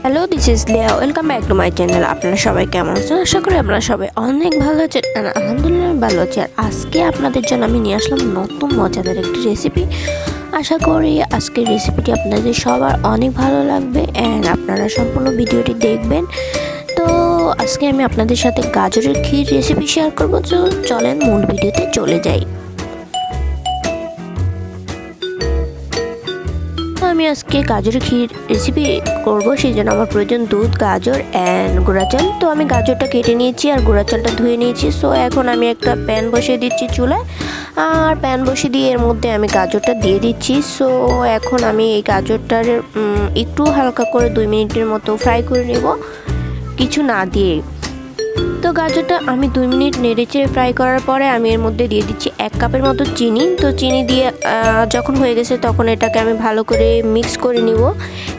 Hello, this is লিয়া। Welcome back to my channel. আপনারা সবাই কেমন আছেন? আশা করি আপনারা সবাই অনেক ভালো আছেন। আলহামদুলিল্লাহ আমি ভালো আছি। আর আজকে আপনাদের জন্য আমি নিয়ে আসলাম নতুন মজাদার একটি রেসিপি। আশা করি আজকের রেসিপিটি আপনাদের সবার অনেক ভালো লাগবে অ্যান্ড আপনারা সম্পূর্ণ ভিডিওটি দেখবেন। তো আজকে আমি আপনাদের সাথে গাজরের ক্ষীর রেসিপি শেয়ার করবো। তো চলেন মূল ভিডিওতে চলে যাই। আমি আজকে গাজরের ক্ষীর রেসিপি করব, সেই জন্য আমার প্রয়োজন দুধ, গাজর অ্যান্ড গুঁড়া চাল। তো আমি গাজরটা কেটে নিয়েছি আর গুঁড়া চালটা ধুয়ে নিয়েছি। সো এখন আমি একটা প্যান বসিয়ে দিচ্ছি চুলায়, আর প্যান বসিয়ে দিয়ে এর মধ্যে আমি গাজরটা দিয়ে দিচ্ছি। সো এখন আমি এই গাজরটার একটু হালকা করে 2 মিনিটের মতো ফ্রাই করে নেব, কিছু না দিয়ে। তো গাজরটা আমি 2 মিনিট নেড়েচেড়ে ফ্রাই করার পরে আমি এর মধ্যে দিয়ে দিচ্ছি 1 কাপের মতো চিনি। তো চিনি দিয়ে যখন হয়ে গেছে তখন এটাকে আমি ভালো করে মিক্স করে নিব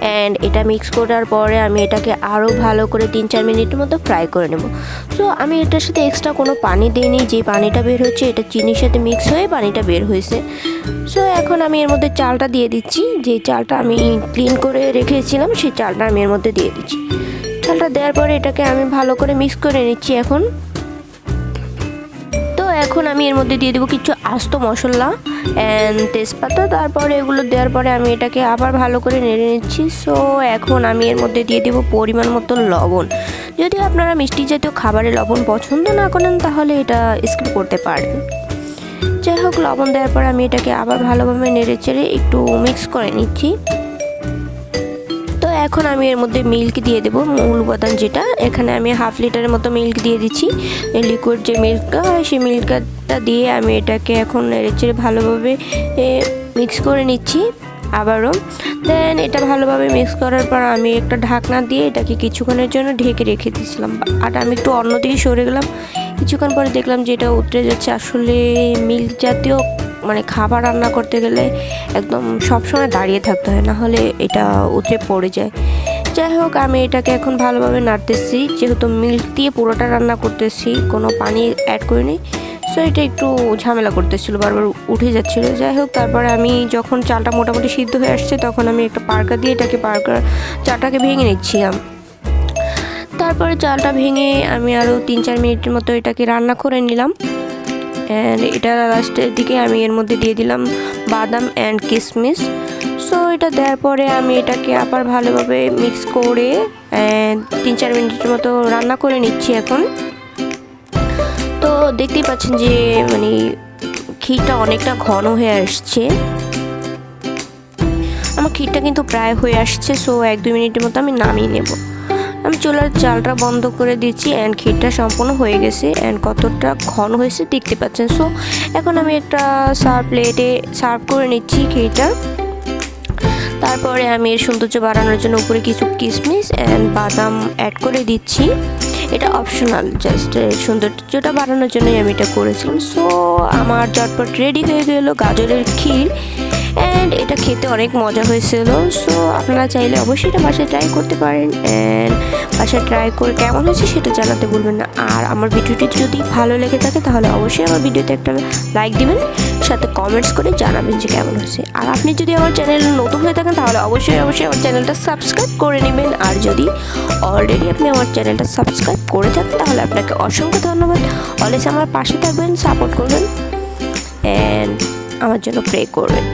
অ্যান্ড এটা মিক্স করার পরে আমি এটাকে আরও ভালো করে 3-4 মিনিটের মতো ফ্রাই করে নেব। তো আমি এটার সাথে এক্সট্রা কোনো পানি দিইনি, যে পানিটা বের হচ্ছে এটা চিনির সাথে মিক্স হয়ে পানিটা বের হয়েছে। সো এখন আমি এর মধ্যে চালটা দিয়ে দিচ্ছি, যে চালটা আমি ক্লিন করে রেখেছিলাম সেই চালটা আমি এর মধ্যে দিয়ে দিচ্ছি। চালটা দেওয়ার পরে এটাকে আমি ভালো করে মিক্স করে নিচ্ছি এখন। তো এখন আমি এর মধ্যে দিয়ে দেবো কিছু আস্ত মশলা অ্যান্ড তেজপাতা। তারপরে এগুলো দেওয়ার পরে আমি এটাকে আবার ভালো করে নেড়ে নিচ্ছি। সো এখন আমি এর মধ্যে দিয়ে দেবো পরিমাণ মতো লবণ। যদি আপনারা মিষ্টি জাতীয় খাবারে লবণ পছন্দ না করেন তাহলে এটা স্কিপ করতে পারেন। যাই হোক, লবণ দেওয়ার পর আমি এটাকে আবার ভালোভাবে নেড়ে চেড়ে একটু মিক্স করে নিচ্ছি। এখন আমি এর মধ্যে মিল্ক দিয়ে দেবো, মূল উপাদান যেটা। এখানে আমি 1/2 লিটারের মতো মিল্ক দিয়ে দিচ্ছি। লিকুইড যে মিল্কটা হয় সেই মিল্কটা দিয়ে আমি এটাকে এখন নেড়েচেড়ে ভালোভাবে মিক্স করে নিচ্ছি আবারও। দেন এটা ভালোভাবে মিক্স করার পর আমি একটা ঢাকনা দিয়ে এটাকে কিছুক্ষণের জন্য ঢেকে রেখে দিয়েছিলাম। আর আমি একটু অন্যদিকে সরে গেলাম। কিছুক্ষণ পরে দেখলাম যে এটা উতরে যাচ্ছে। আসলে মিল্ক জাতীয় খাবার রান্না করতে গেলে একদম সবসময় দাঁড়িয়ে থাকতে হয়, না হলে এটা উতরে পড়ে যায়। যাই হোক, আমি এটাকে এখন ভালোভাবে নাড়তেছি, যেহেতু মিল্ক দিয়ে পুরোটা রান্না করতেছি, কোনো পানি অ্যাড করিনি। সো এটা একটু ঝামেলা করতেছিল, বারবার উঠে যাচ্ছিলো। যাই হোক, তারপরে আমি যখন চালটা মোটামুটি সিদ্ধ হয়ে আসছে তখন আমি একটা পারকা দিয়ে এটাকে চালটাকে ভেঙে নিচ্ছিলাম। তারপরে চালটা ভেঙে আমি আরও 3-4 মিনিটের মতো এটাকে রান্না করে নিলাম। অ্যান্ড এটা লাস্টের দিকে আমি এর মধ্যে দিয়ে দিলাম বাদাম অ্যান্ড কিশমিশ। সো এটা দেওয়ার পরে আমি এটাকে আবার ভালোভাবে মিক্স করে 3-4 মিনিটের মতো রান্না করে নিচ্ছি এখন। তো দেখতেই পাচ্ছেন যে ক্ষীরটা অনেকটা ঘন হয়ে আসছে। আমার ক্ষীরটা কিন্তু প্রায় হয়ে আসছে। সো 1-2 মিনিটের মতো আমি নামিয়ে নেব। আমি চুলার জালটা বন্ধ করে দিচ্ছি অ্যান্ড ক্ষীরটা সম্পূর্ণ হয়ে গেছে অ্যান্ড কতটা ঘন হয়েছে দেখতে পাচ্ছেন। সো এখন আমি একটা প্লেটে সার্ভ করে নিচ্ছি ক্ষীরটা। তারপরে আমি এর সৌন্দর্য বাড়ানোর জন্য উপরে কিছু কিশমিশ অ্যান্ড বাদাম অ্যাড করে দিচ্ছি। এটা অপশনাল, জাস্ট সৌন্দর্যটা বাড়ানোর জন্যই আমি এটা করেছিলাম। সো আমার চটপট রেডি হয়ে গেল গাজরের ক্ষীর অ্যান্ড এটা খেতে অনেক মজা হয়েছিল। সো আপনারা চাইলে অবশ্যই এটা বাসায় ট্রাই করতে পারেন অ্যান্ড বাসায় ট্রাই করে কেমন হয়েছে সেটা জানাতে ভুলবেন না। আর আমার ভিডিওটি যদি ভালো লেগে থাকে তাহলে অবশ্যই আমার ভিডিওতে একটা লাইক দিবেন, সাথে কমেন্টস করে জানাবেন যে কেমন হয়েছে। আর আপনি যদি আমার চ্যানেল নতুন হয়ে থাকেন তাহলে অবশ্যই আমার চ্যানেলটা সাবস্ক্রাইব করে নেবেন। আর যদি অলরেডি আপনি আমার চ্যানেলটা সাবস্ক্রাইব করে থাকেন তাহলে আপনাকে অসংখ্য ধন্যবাদ। অলওয়েজ আমার পাশে থাকবেন, সাপোর্ট করবেন অ্যান্ড আমার জন্য প্রে করবেন।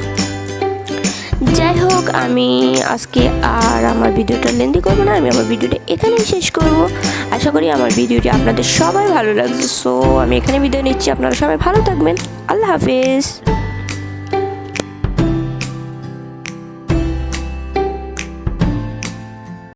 যাই হোক, আমি আজকে আর আমার ভিডিওটা লেন্দি করবো না, আমি আমার ভিডিওটা এখানেই শেষ করব। আশা করি আমার ভিডিওটি আপনাদের সবাই ভালো লাগছে। সো আমি এখানে বিদায় নিচ্ছি। আপনারা সবাই ভালো থাকবেন। আল্লাহ হাফেজ।